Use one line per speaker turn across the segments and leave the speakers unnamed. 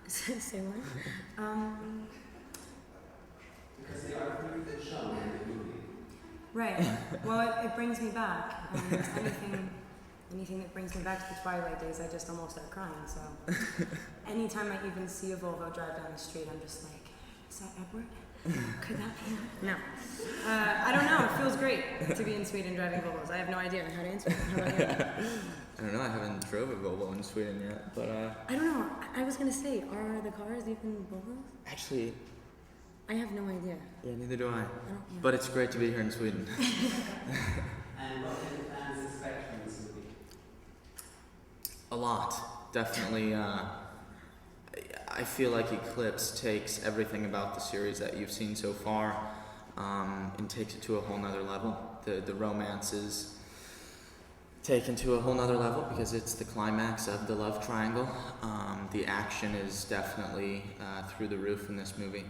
Say what?
Because they are briefly shown in the movie.
Right. Well, it brings me back. And anything that brings me back to the Twilight days, I just almost start crying. So anytime I even see a Volvo drive down the street, I'm just like, is that Edward? Could that be him? No. I don't know. It feels great to be in Sweden driving Volvos. I have no idea how to answer that. How about you?
I don't know. I haven't drove a Volvo in Sweden yet, but
I don't know. I was gonna say, are the cars even Volvos?
actually,
I have no idea.
yeah, neither do I.
I don't know.
But it's great to be here in Sweden.
And what can the fans expect from this movie?
A lot, definitely. I feel like Eclipse takes everything about the series that you've seen so far and takes it to a whole nother level. The romance is taken to a whole nother level because it's the climax of the love triangle. The action is definitely through the roof in this movie.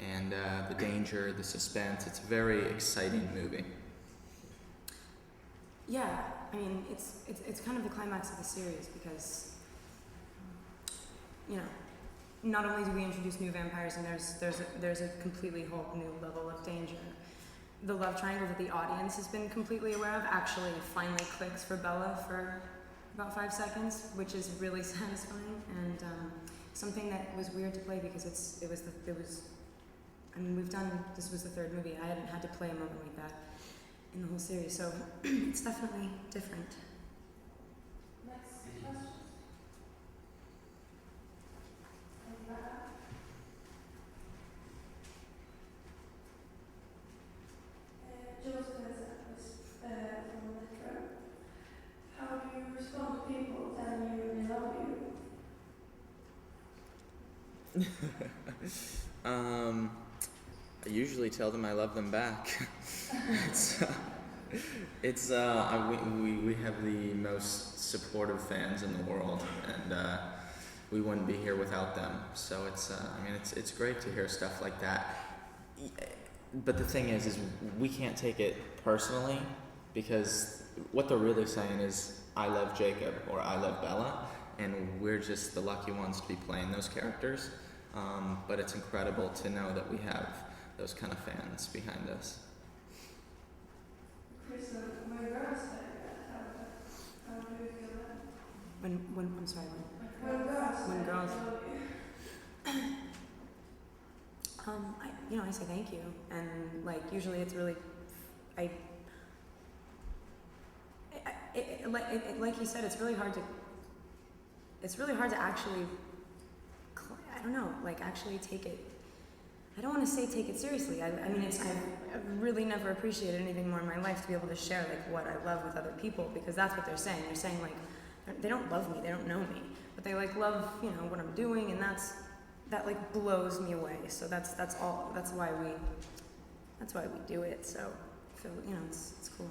And the danger, the suspense, it's a very exciting movie.
Yeah, I mean, it's kind of the climax of the series because, you know, not only do we introduce new vampires and there's a completely whole new level of danger. The love triangle that the audience has been completely aware of actually finally clicks for Bella for about 5 seconds, which is really satisfying and something that was weird to play because I mean, this was the third movie. I hadn't had to play a moment like that in the whole series, so it's definitely different.
Next question. Joseph from Metro. How do you respond to people telling you they love you?
I usually tell them I love them back. We have the most supportive fans in the world, and we wouldn't be here without them. So it's great to hear stuff like that. But the thing is we can't take it personally because what they're really saying is I love Jacob or I love Bella, and we're just the lucky ones to be playing those characters. But it's incredible to know that we have those kind of fans behind us.
Kristen, when girls say that, how do you feel that?
When I'm sorry,
When girls
I say thank you, and like usually it's really, like you said, it's really hard to actually, I don't know, like actually take it. I don't want to say take it seriously. I've really never appreciated anything more in my life to be able to share like what I love with other people because that's what they're saying. They're saying like they don't love me, they don't know me, but they like love what I'm doing, and that like blows me away. So that's why we do it. So I feel it's cool.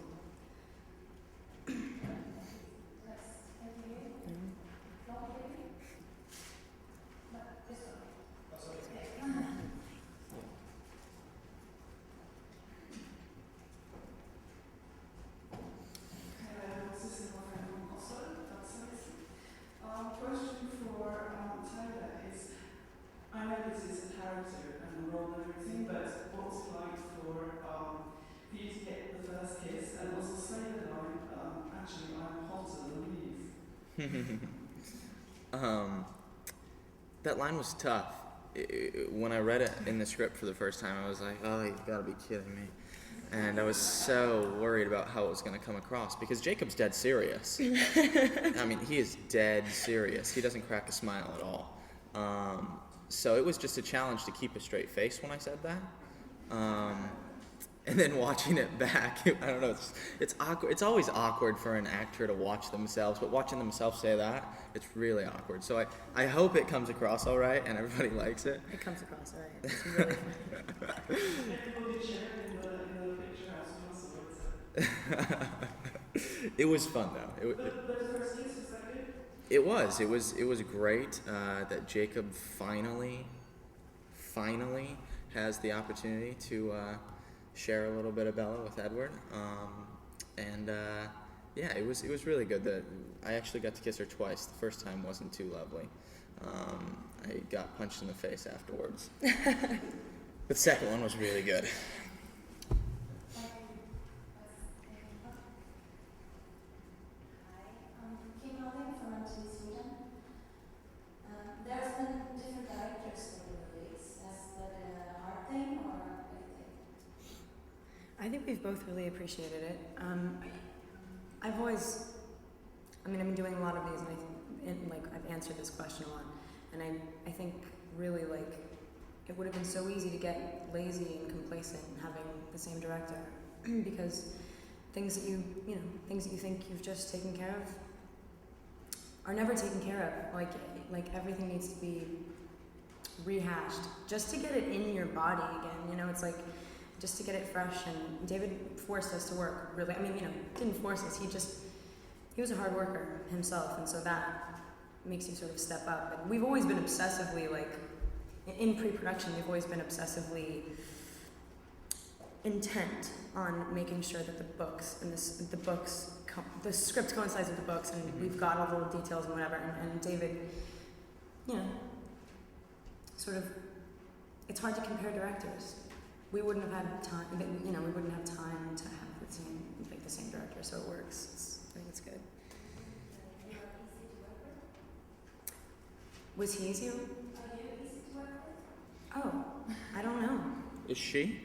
Question for Tyler is, I know this is a character and a role and everything, but what's it like for you to get the first kiss and also say the line, actually I'm hotter than Eve?
That line was tough. When I read it in the script for the first time, I was like, oh, you've got to be kidding me. And I was so worried about how it was going to come across because Jacob's dead serious. I mean, he is dead serious. He doesn't crack a smile at all. So it was just a challenge to keep a straight face when I said that. And then watching it back, I don't know, it's awkward. It's always awkward for an actor to watch themselves, but watching themselves say that, it's really awkward. So I hope it comes across all right and everybody likes it.
It comes across all right. It's really funny.
Everybody shared in the picture as well, so it's
It was fun though.
But the first kiss, was that good?
It was great that Jacob finally has the opportunity to share a little bit of Bella with Edward, it was really good that I actually got to kiss her twice. The first time wasn't too lovely, I got punched in the face afterwards. The second one was really good.
There's been different directors for the movies. Has that been a hard thing or what do you think?
I think we've both really appreciated it. I've always, I've been doing a lot of these, and I've answered this question a lot, and I think really it would have been so easy to get lazy and complacent having the same director, because things that you think you've just taken care of are never taken care of. Like everything needs to be rehashed just to get it in your body again. It's like just to get it fresh. And David forced us to work really. Didn't force us. He was a hard worker himself, and so that makes you sort of step up. And we've always been obsessively in pre-production. We've always been obsessively intent on making sure that the books and the script coincides with the books, and we've got all the little details and whatever. And David, sort of, it's hard to compare directors. We wouldn't have had time. We wouldn't have time to have the same director. So it works. I think it's good. Was he easy?
Are you easy to work with?
Oh, I don't know.
Is she?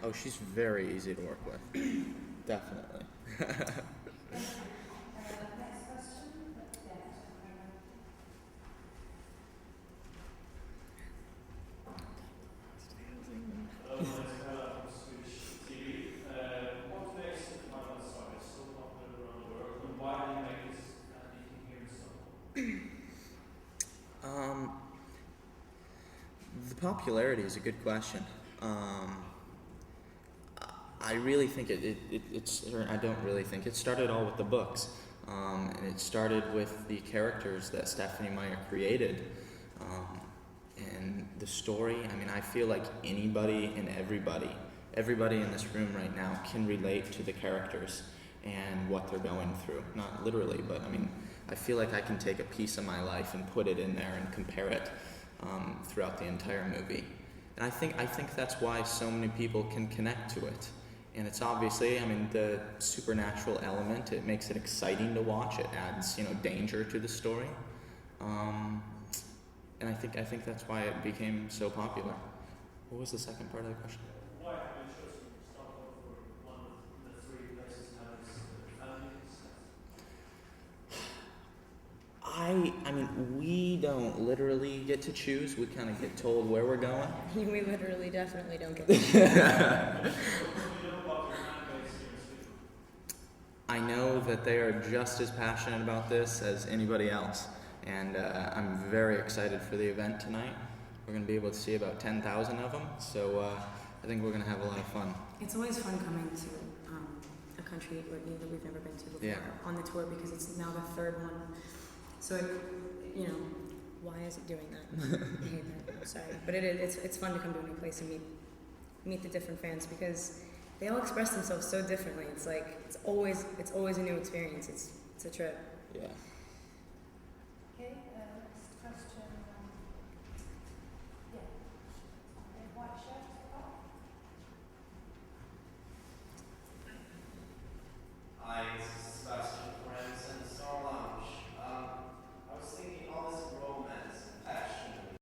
Oh, she's very easy to work with. Definitely.
Next question.
Hello, my name is Hella from Swedish TV. What makes the Twilight Saga so popular around the world, and why do you make this making here in Stockholm?
The popularity is a good question. I really think I don't really think it started all with the books, and it started with the characters that Stephanie Meyer created, and the story. I feel like anybody and everybody in this room right now can relate to the characters and what they're going through. Not literally, but I feel like I can take a piece of my life and put it in there and compare it throughout the entire movie. And I think that's why so many people can connect to it. And it's obviously, the supernatural element, it makes it exciting to watch. It adds, danger to the story. And I think that's why it became so popular. What was the second part of the question?
Why have you chosen Stockholm for one of the three places now is family?
We don't literally get to choose. We kind of get told where we're going.
We literally definitely don't get
I know that they are just as passionate about this as anybody else, and I'm very excited for the event tonight. We're going to be able to see about 10,000 of them, so I think we're going to have a lot of fun.
It's always fun coming to a country that we've never been to before on the tour, because it's now the third one. So why is it doing that? I hate that. I'm sorry, but it's fun to come to a new place and meet the different fans, because they all express themselves so differently. It's it's always a new experience. It's a trip.
Yeah.
Okay, next question.